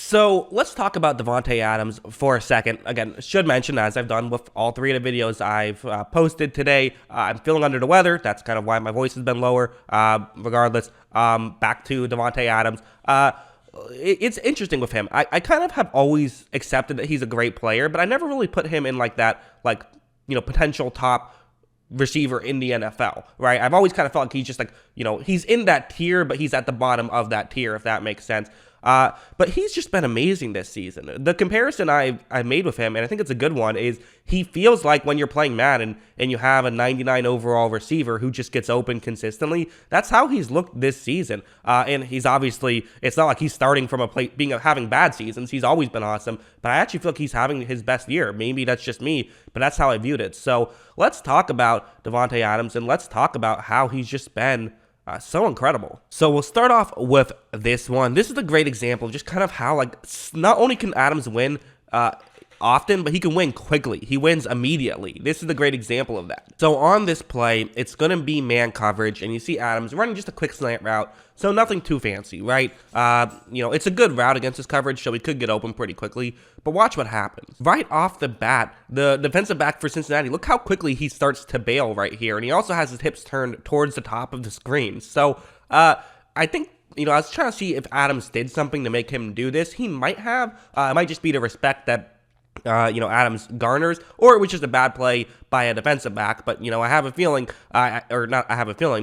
So let's talk about Davante Adams for a second. Again, should mention, as I've done with all three of the videos I've posted today, I'm feeling under the weather. That's kind of why my voice has been lower. Regardless, back to Davante Adams. It's interesting with him. I kind of have always accepted that he's a great player, but I never really put him in like that, potential top receiver in the NFL, right? I've always kind of felt like he's just like, he's in that tier, but he's at the bottom of that tier, if that makes sense. But he's just been amazing this season. The comparison I've made with him, and I think it's a good one, is he feels like when you're playing Madden and you have a 99 overall receiver who just gets open consistently, that's how he's looked this season. And he's obviously, it's not like he's starting from having bad seasons. He's always been awesome, but I actually feel like he's having his best year. Maybe that's just me, but that's how I viewed it. So let's talk about Davante Adams, and let's talk about how he's just been so incredible. So we'll start off with this one. This is a great example of just kind of how, not only can Adams win often, but he can win quickly. He wins immediately. This is a great example of that. So on this play, it's going to be man coverage, and you see Adams running just a quick slant route, so nothing too fancy, right? It's a good route against his coverage, so he could get open pretty quickly, but watch what happens. Right off the bat, the defensive back for Cincinnati, look how quickly he starts to bail right here, and he also has his hips turned towards the top of the screen. So I think, I was trying to see if Adams did something to make him do this. He might have. It might just be the respect that Adams garners, or it was just a bad play by a defensive back. But, I have a feeling,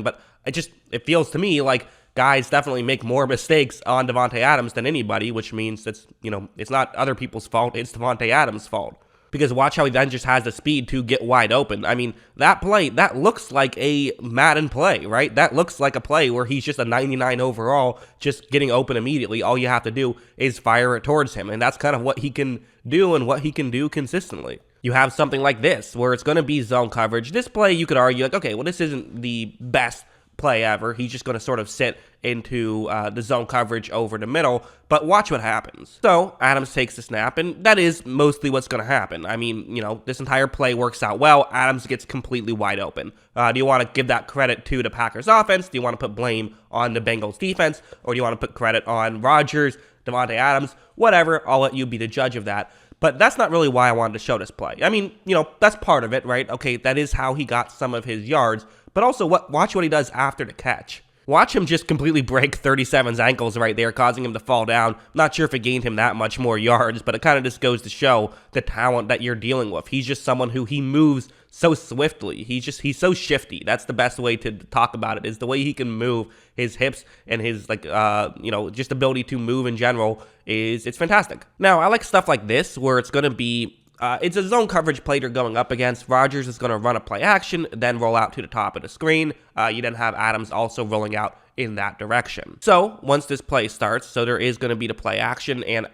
but it feels to me like guys definitely make more mistakes on Davante Adams than anybody, which means it's not other people's fault, it's Davante Adams' fault. Because watch how he then just has the speed to get wide open. I mean, that play, that looks like a Madden play, right? That looks like a play where he's just a 99 overall, just getting open immediately. All you have to do is fire it towards him. And that's kind of what he can do and what he can do consistently. You have something like this, where it's going to be zone coverage. This play, you could argue, okay, well, this isn't the best play ever. He's just going to sort of sit into the zone coverage over the middle, but watch what happens. So Adams takes the snap, and that is mostly what's going to happen. I mean, this entire play works out well. Adams gets completely wide open. Do you want to give that credit to the Packers offense? Do you want to put blame on the Bengals defense? Or do you want to put credit on Rodgers, Davante Adams, whatever? I'll let you be the judge of that. But that's not really why I wanted to show this play. I mean, that's part of it, right? Okay, that is how he got some of his yards. But also, watch what he does after the catch. Watch him just completely break 37's ankles right there, causing him to fall down. Not sure if it gained him that much more yards, but it kind of just goes to show the talent that you're dealing with. He's just someone who he moves so swiftly. He's so shifty. That's the best way to talk about it, is the way he can move. His hips and his just ability to move in general it's fantastic. Now, I like stuff like this where it's going to be it's a zone coverage play you're going up against. Rodgers is going to run a play action, then roll out to the top of the screen. You then have Adams also rolling out in that direction. So once this play starts, so there is going to be the play action, and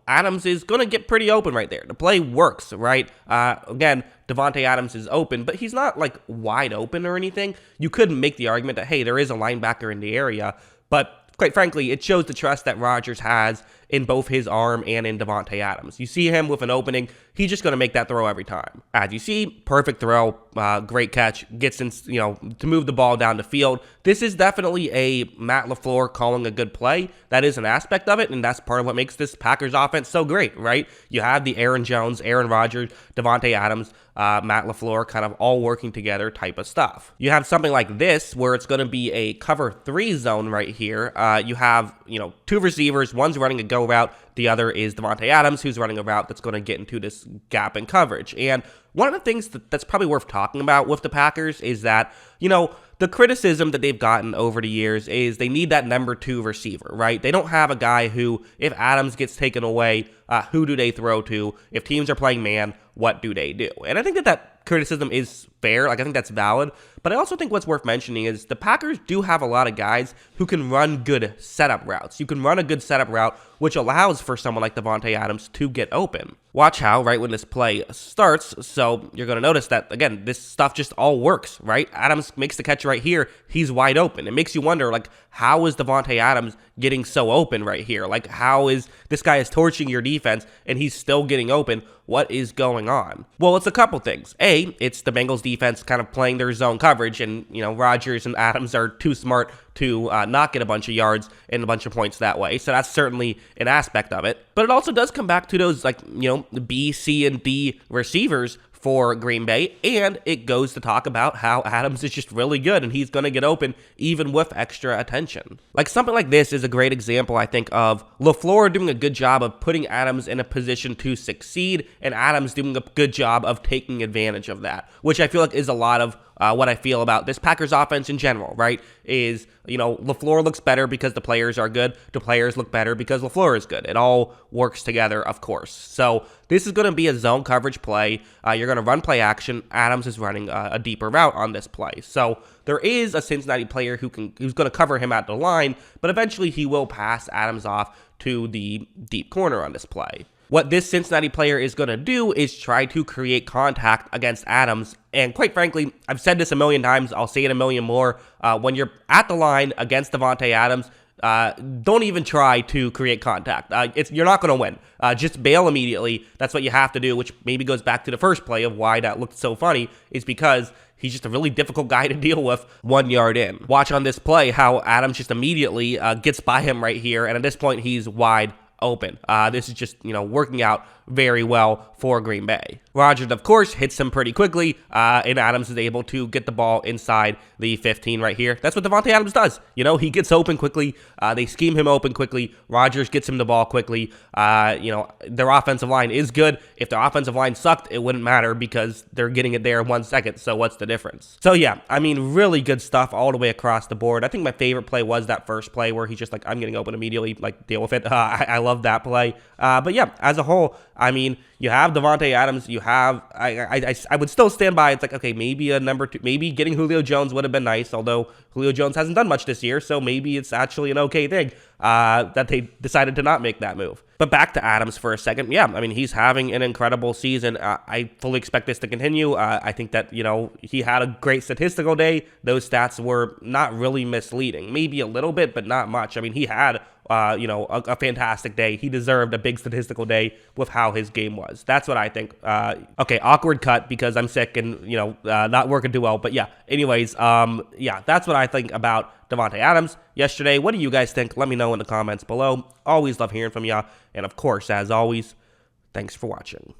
Adams is going to get pretty open right there. The play works, right? Again, Davante Adams is open, but he's not like wide open or anything. You could make the argument that, hey, there is a linebacker in the area, but quite frankly, it shows the trust that Rodgers has in both his arm and in Davante Adams. You see him with an opening, he's just going to make that throw every time. As you see, perfect throw, great catch, gets in, to move the ball down the field. This is definitely a Matt LaFleur calling a good play. That is an aspect of it, and that's part of what makes this Packers offense so great, right? You have the Aaron Jones, Aaron Rodgers, Davante Adams, Matt LaFleur kind of all working together type of stuff. You have something like this where it's going to be a cover 3 zone right here. You have, two receivers, one's running a go route, the other is Davante Adams, who's running a route that's going to get into this gap in coverage. And one of the things that's probably worth talking about with the Packers is that, the criticism that they've gotten over the years is they need that number 2 receiver, right? They don't have a guy who, if Adams gets taken away, who do they throw to? If teams are playing man, what do they do? And I think that criticism is fair. I think that's valid. But I also think what's worth mentioning is the Packers do have a lot of guys who can run good setup routes. You can run a good setup route, which allows for someone like Davante Adams to get open. Watch how, right when this play starts, so you're going to notice that, again, this stuff just all works, right? Adams makes the catch right here. He's wide open. It makes you wonder, how is Davante Adams getting so open right here? How is this guy is torching your defense and he's still getting open? What is going on? Well, it's a couple things. A, it's the Bengals defense kind of playing their zone coverage, and, Rodgers and Adams are too smart to not get a bunch of yards and a bunch of points that way. So that's certainly an aspect of it. But it also does come back to those, like, the B, C, and D receivers for Green Bay, and it goes to talk about how Adams is just really good and he's going to get open even with extra attention. Like, something like this is a great example, I think, of LaFleur doing a good job of putting Adams in a position to succeed, and Adams doing a good job of taking advantage of that, which I feel like is a lot of what I feel about this Packers offense in general, right? Is, LaFleur looks better because the players are good. The players look better because LaFleur is good. It all works together, of course. So this is going to be a zone coverage play. You're going to run play action. Adams is running a deeper route on this play. So there is a Cincinnati player who's going to cover him at the line, but eventually he will pass Adams off to the deep corner on this play. What this Cincinnati player is going to do is try to create contact against Adams. And quite frankly, I've said this a million times, I'll say it a million more. When you're at the line against Davante Adams, don't even try to create contact. You're not going to win. Just bail immediately. That's what you have to do, which maybe goes back to the first play of why that looked so funny, is because he's just a really difficult guy to deal with 1 yard in. Watch on this play how Adams just immediately gets by him right here, and at this point he's wide open. This is just, working out very well for Green Bay. Rodgers, of course, hits him pretty quickly, and Adams is able to get the ball inside the 15 right here. That's what Davante Adams does. He gets open quickly. They scheme him open quickly. Rodgers gets him the ball quickly. Their offensive line is good. If their offensive line sucked, it wouldn't matter because they're getting it there in 1 second. So what's the difference? So yeah, really good stuff all the way across the board. I think my favorite play was that first play where he's just like, I'm getting open immediately, like, deal with it. I love that play. But yeah, as a whole, you have Davante Adams. You have, I would still stand by. It's like, okay, maybe a number 2, maybe getting Julio Jones would have been nice, although Julio Jones hasn't done much this year, so maybe it's actually an okay thing that they decided to not make that move. But back to Adams for a second. Yeah, he's having an incredible season. I fully expect this to continue. I think that, he had a great statistical day. Those stats were not really misleading. Maybe a little bit, but not much. He had a fantastic day. He deserved a big statistical day with how his game was. That's what I think. Okay, awkward cut because I'm sick and, not working too well. But yeah, anyways, that's what I think about Davante Adams yesterday. What do you guys think? Let me know in the comments below. Always love hearing from y'all. And of course, as always, thanks for watching.